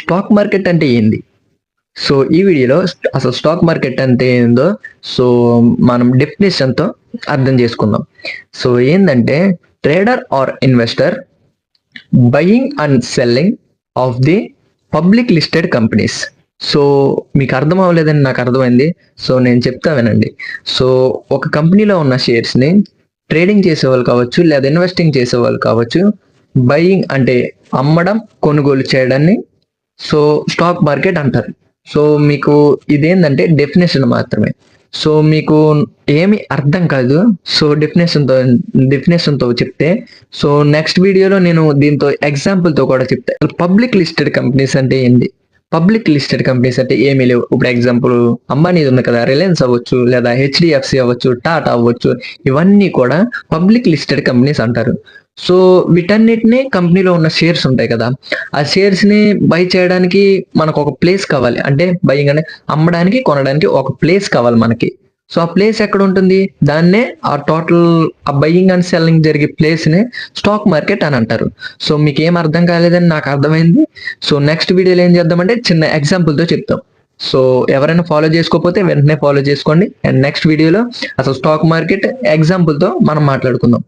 Stock market అంటే ఏంది? So ఈ వీడియోలో అసలు స్టాక్ మార్కెట్ అంటే ఏందో సో మనం డెఫినేషన్తో అర్థం చేసుకుందాం. సో ఏంటంటే trader are investor buying and selling of the public listed companies. So మీకు అర్థం అవ్వలేదని నాకు అర్థమైంది. సో నేను చెప్తా వినండి. సో ఒక కంపెనీలో ఉన్న షేర్స్ని ట్రేడింగ్ చేసేవాళ్ళు కావచ్చు లేదా ఇన్వెస్టింగ్ చేసేవాళ్ళు కావచ్చు. బయింగ్ అంటే అమ్మడం, కొనుగోలు చేయడాన్ని సో స్టాక్ మార్కెట్ అంటారు. సో మీకు ఇదేంటంటే డెఫినేషన్ మాత్రమే. సో మీకు ఏమి అర్థం కాదు. సో డెఫినేషన్తో చెప్తే సో నెక్స్ట్ వీడియోలో నేను దీంతో ఎగ్జాంపుల్తో కూడా చెప్తా. పబ్లిక్ లిస్టెడ్ కంపెనీస్ అంటే ఏంటి? పబ్లిక్ లిస్టెడ్ కంపెనీస్ అంటే ఏమీ లేవు. ఇప్పుడు ఎగ్జాంపుల్ అంబానీది ఉంది కదా, రిలయన్స్ అవ్వచ్చు లేదా హెచ్డిఎఫ్సి అవ్వచ్చు, టాటా అవ్వచ్చు, ఇవన్నీ కూడా పబ్లిక్ లిస్టెడ్ కంపెనీస్ అంటారు. సో వీటన్నిటిని కంపెనీలో ఉన్న షేర్స్ ఉంటాయి కదా, ఆ షేర్స్ ని బై చేయడానికి మనకు ఒక ప్లేస్ కావాలి. అంటే బయింగ్ అంటే అమ్మడానికి, కొనడానికి ఒక ప్లేస్ కావాలి మనకి. సో ఆ ప్లేస్ ఎక్కడ ఉంటుంది? దాన్నే ఆ టోటల్ ఆ బయింగ్ అండ్ సెల్లింగ్ జరిగే ప్లేస్ ని స్టాక్ మార్కెట్ అని అంటారు. సో మీకు ఏం అర్థం కాలేదని నాకు అర్థమైంది. సో నెక్స్ట్ వీడియోలో ఏం చేద్దామంటే చిన్న ఎగ్జాంపుల్తో చెప్తాం. సో ఎవరైనా ఫాలో చేసుకోకపోతే వెంటనే ఫాలో చేసుకోండి. అండ్ నెక్స్ట్ వీడియోలో అసలు స్టాక్ మార్కెట్ ఎగ్జాంపుల్తో మనం మాట్లాడుకుందాం.